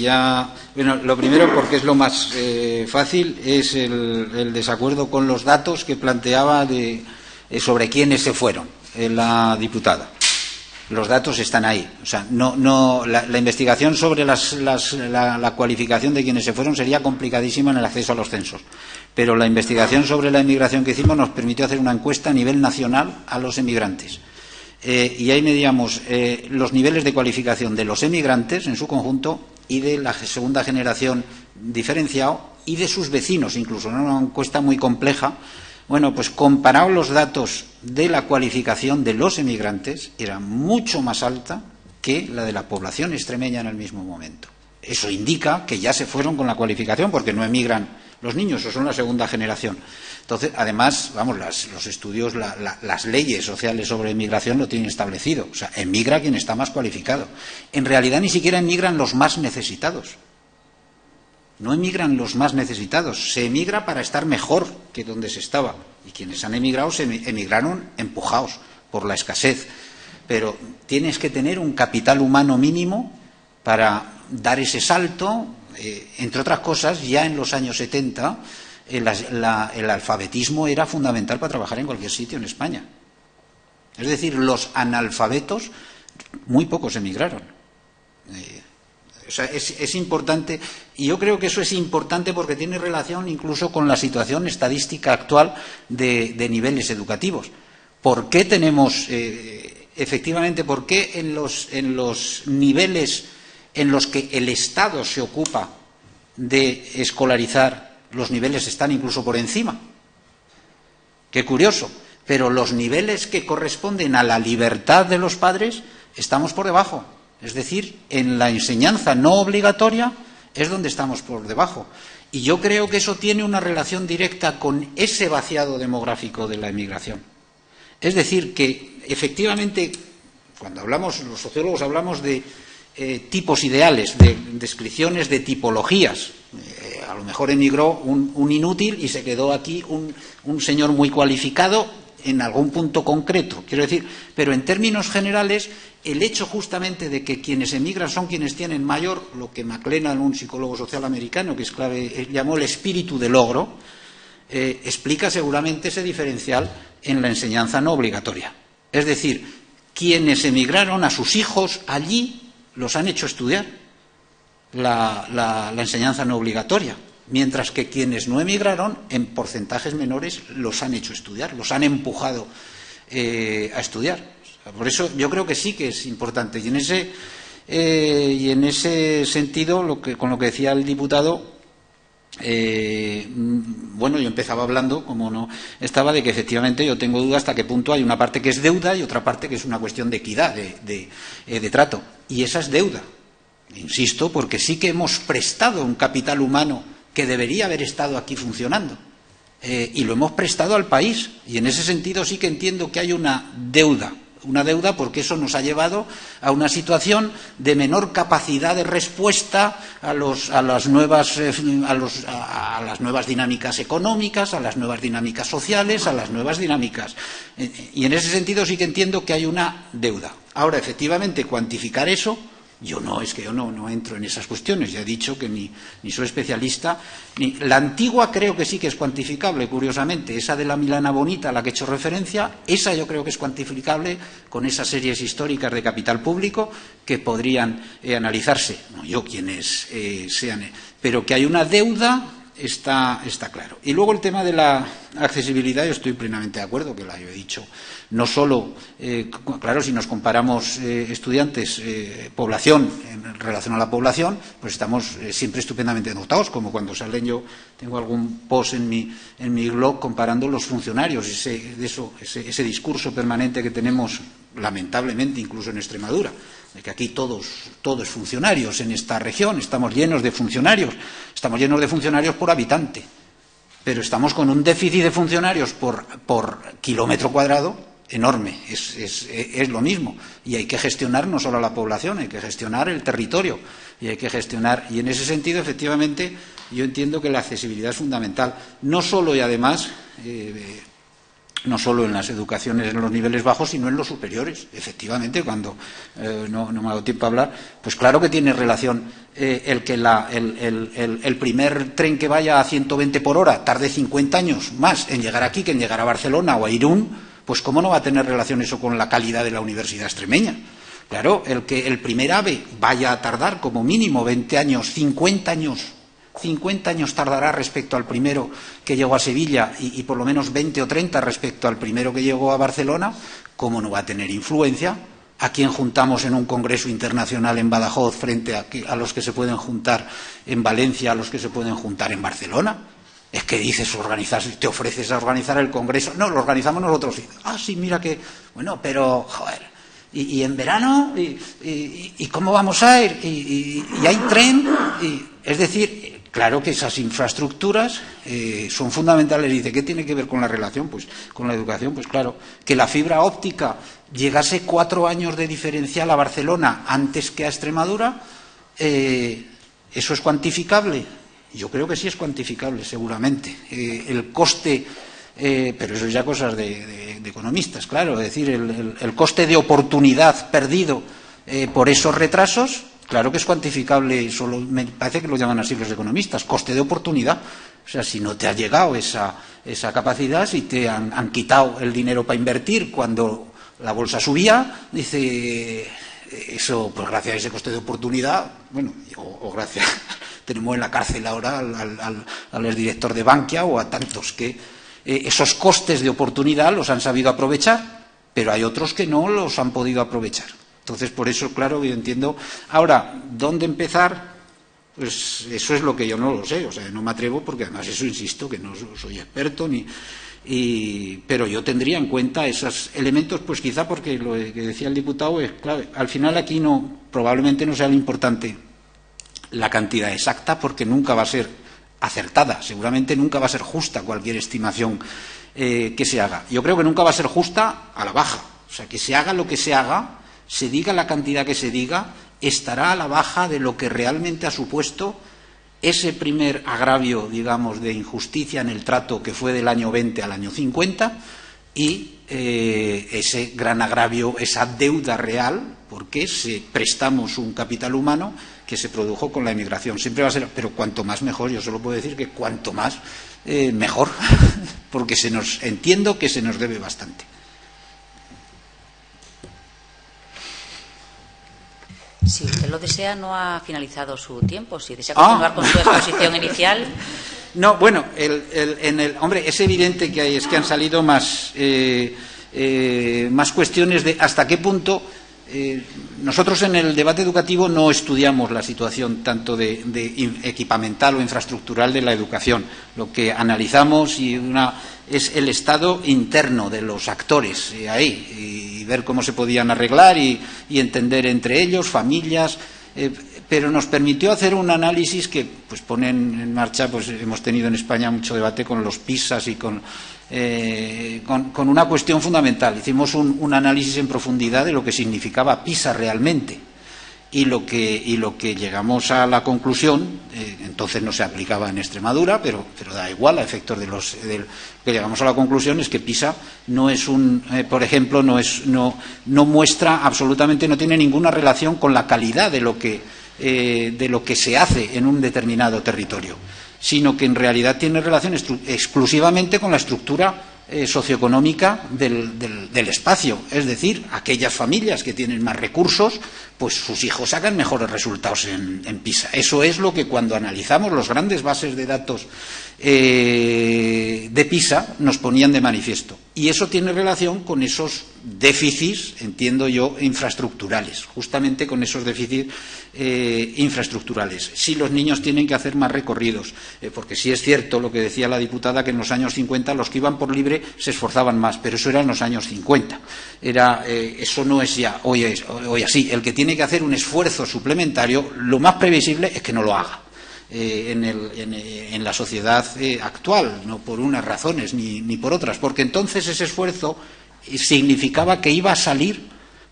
Speaker 3: Bueno, lo primero, porque es lo más fácil, es el desacuerdo con los datos que planteaba sobre quiénes se fueron, la diputada. Los datos están ahí. O sea, la investigación sobre la cualificación de quienes se fueron sería complicadísima en el acceso a los censos. Pero la investigación sobre la inmigración que hicimos nos permitió hacer una encuesta a nivel nacional a los emigrantes. Y ahí medíamos los niveles de cualificación de los emigrantes en su conjunto y de la segunda generación diferenciado y de sus vecinos incluso. Era una encuesta muy compleja Bueno, pues comparados los datos de la cualificación de los emigrantes, era mucho más alta que la de la población extremeña en el mismo momento. Eso indica que ya se fueron con la cualificación, porque no emigran los niños, o son la segunda generación. Entonces, además, vamos, los estudios, las leyes sociales sobre emigración lo tienen establecido. O sea, emigra quien está más cualificado. En realidad ni siquiera emigran los más necesitados. No emigran los más necesitados. Se emigra para estar mejor que donde se estaba. Y quienes han emigrado se emigraron empujados por la escasez. Pero tienes que tener un capital humano mínimo para dar ese salto. Entre otras cosas, ya en los años 70 el alfabetismo era fundamental para trabajar en cualquier sitio en España. Es decir, los analfabetos, muy pocos emigraron. O sea, es importante, y yo creo que eso es importante porque tiene relación incluso con la situación estadística actual de niveles educativos. ¿Por qué tenemos, efectivamente, por qué en los niveles en los que el Estado se ocupa de escolarizar, los niveles están incluso por encima? Qué curioso. Pero los niveles que corresponden a la libertad de los padres estamos por debajo. Es decir, en la enseñanza no obligatoria es donde estamos por debajo. Y yo creo que eso tiene una relación directa con ese vaciado demográfico de la emigración. Es decir, que efectivamente, cuando hablamos, los sociólogos hablamos de tipos ideales, de descripciones de tipologías. A lo mejor emigró un inútil y se quedó aquí un señor muy cualificado en algún punto concreto, quiero decir, pero en términos generales, el hecho justamente de que quienes emigran son quienes tienen mayor, lo que McLennan, un psicólogo social americano que es clave, llamó el espíritu de logro, explica seguramente ese diferencial en la enseñanza no obligatoria. Es decir, quienes emigraron a sus hijos allí los han hecho estudiar la enseñanza no obligatoria, mientras que quienes no emigraron, en porcentajes menores, los han hecho estudiar, los han empujado a estudiar. Por eso yo creo que sí que es importante. Y en ese sentido, con lo que decía el diputado, bueno, yo empezaba hablando, como no estaba, de que efectivamente yo tengo duda hasta qué punto hay una parte que es deuda y otra parte que es una cuestión de equidad, de trato. Y esa es deuda. Insisto, porque sí que hemos prestado un capital humano que debería haber estado aquí funcionando. Y lo hemos prestado al país. Y en ese sentido sí que entiendo que hay una deuda porque eso nos ha llevado a una situación de menor capacidad de respuesta a las nuevas dinámicas económicas, a las nuevas dinámicas sociales, a las nuevas dinámicas. Y en ese sentido sí que entiendo que hay una deuda. Ahora, efectivamente, cuantificar eso, yo no entro en esas cuestiones. Ya he dicho que ni soy especialista. La antigua creo que sí que es cuantificable, curiosamente. Esa de la Milana Bonita, a la que he hecho referencia, esa yo creo que es cuantificable con esas series históricas de capital público que podrían analizarse. No yo quienes sean. Pero que hay una deuda está claro. Y luego el tema de la accesibilidad, yo estoy plenamente de acuerdo, que yo he dicho. No solo, claro, si nos comparamos estudiantes, población en relación a la población, pues estamos siempre estupendamente dotados, como cuando salen, yo tengo algún post en mi blog comparando los funcionarios, ese discurso permanente que tenemos, lamentablemente, incluso en Extremadura, de que aquí todos funcionarios en esta región, estamos llenos de funcionarios por habitante, pero estamos con un déficit de funcionarios por kilómetro cuadrado enorme, es lo mismo, y hay que gestionar no solo la población, hay que gestionar el territorio, y hay que gestionar, y en ese sentido, efectivamente, yo entiendo que la accesibilidad es fundamental, no solo y además, no solo en las educaciones en los niveles bajos, sino en los superiores. Efectivamente, cuando no me ha dado tiempo a hablar, pues claro que tiene relación el que el primer tren que vaya a 120 por hora tarde 50 años más en llegar aquí que en llegar a Barcelona o a Irún. Pues ¿cómo no va a tener relación eso con la calidad de la universidad extremeña? Claro, el que el primer AVE vaya a tardar como mínimo 20 años, 50 años tardará respecto al primero que llegó a Sevilla y por lo menos 20 o 30 respecto al primero que llegó a Barcelona, ¿cómo no va a tener influencia? ¿A quién juntamos en un congreso internacional en Badajoz frente a los que se pueden juntar en Valencia, a los que se pueden juntar en Barcelona? Es que dices organizar, te ofreces a organizar el Congreso. No, lo organizamos nosotros. Sí, mira que... Bueno, pero, joder, y en verano, y cómo vamos a ir, y hay tren, es decir, claro que esas infraestructuras son fundamentales. Dice, ¿qué tiene que ver con la relación? Pues con la educación, pues claro, que la fibra óptica llegase 4 años de diferencial a Barcelona antes que a Extremadura, ¿eso es cuantificable? Yo creo que sí es cuantificable, seguramente. El coste, pero eso es ya cosas de economistas, claro, es decir, el coste de oportunidad perdido por esos retrasos, claro que es cuantificable, solo me parece que lo llaman así los economistas, coste de oportunidad. O sea, si no te ha llegado esa capacidad, si te han quitado el dinero para invertir cuando la bolsa subía, dice, eso, pues gracias a ese coste de oportunidad, bueno, o gracias... Tenemos en la cárcel ahora al exdirector de Bankia o a tantos que esos costes de oportunidad los han sabido aprovechar, pero hay otros que no los han podido aprovechar. Entonces, por eso, claro, yo entiendo. Ahora, ¿dónde empezar? Pues eso es lo que yo no lo sé, o sea, no me atrevo porque además eso insisto que no soy experto pero yo tendría en cuenta esos elementos, pues quizá porque lo que decía el diputado es clave. Al final aquí probablemente no sea lo importante la cantidad exacta, porque nunca va a ser acertada, seguramente nunca va a ser justa cualquier estimación que se haga. Yo creo que nunca va a ser justa a la baja, o sea, que se haga lo que se haga, se diga la cantidad que se diga, estará a la baja de lo que realmente ha supuesto ese primer agravio, digamos, de injusticia en el trato que fue del año 20 al año 50 y ese gran agravio, esa deuda real, porque prestamos un capital humano que se produjo con la emigración. Siempre va a ser, pero cuanto más mejor, yo solo puedo decir que cuanto más mejor, porque entiendo que se nos debe bastante.
Speaker 1: Si usted lo desea, no ha finalizado su tiempo. Si desea continuar con su exposición inicial.
Speaker 3: No, bueno, hombre, es evidente que han salido más cuestiones de hasta qué punto. Nosotros en el debate educativo no estudiamos la situación tanto de equipamental o infraestructural de la educación. Lo que analizamos es el estado interno de los actores ahí y ver cómo se podían arreglar y entender entre ellos, familias. Pero nos permitió hacer un análisis que pues ponen en marcha, pues hemos tenido en España mucho debate con los PISAs y con una cuestión fundamental. Hicimos un análisis en profundidad de lo que significaba PISA realmente y lo que llegamos a la conclusión, entonces no se aplicaba en Extremadura, pero da igual a efectos que llegamos a la conclusión es que PISA no es por ejemplo, no muestra absolutamente, no tiene ninguna relación con la calidad de lo que se hace en un determinado territorio, sino que en realidad tiene relación exclusivamente con la estructura socioeconómica del espacio. Es decir, aquellas familias que tienen más recursos, pues sus hijos sacan mejores resultados en PISA. Eso es lo que cuando analizamos las grandes bases de datos de PISA nos ponían de manifiesto. Y eso tiene relación con esos déficits, entiendo yo, infraestructurales, justamente con esos déficits infraestructurales. Si los niños tienen que hacer más recorridos, porque sí es cierto lo que decía la diputada, que en los años 50 los que iban por libre se esforzaban más, pero eso era en los años 50. Eso no es ya hoy así. El que tiene que hacer un esfuerzo suplementario, lo más previsible es que no lo haga. En la sociedad actual, no por unas razones ni por otras, porque entonces ese esfuerzo significaba que iba a salir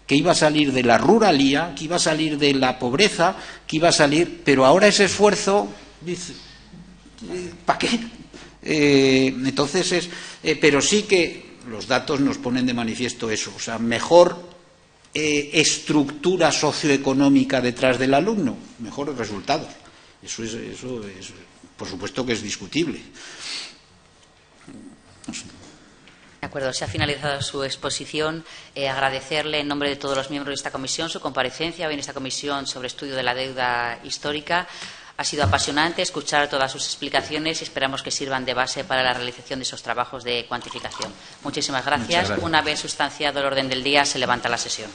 Speaker 3: de la ruralía, que iba a salir de la pobreza, pero ahora ese esfuerzo, ¿para qué? Entonces pero sí que los datos nos ponen de manifiesto eso, o sea, mejor estructura socioeconómica detrás del alumno, mejores resultados. Eso es, por supuesto que es discutible. No sé.
Speaker 1: De acuerdo, se ha finalizado su exposición. Agradecerle en nombre de todos los miembros de esta comisión su comparecencia hoy en esta comisión sobre estudio de la deuda histórica. Ha sido apasionante escuchar todas sus explicaciones y esperamos que sirvan de base para la realización de esos trabajos de cuantificación. Muchísimas gracias. Una vez sustanciado el orden del día, se levanta la sesión.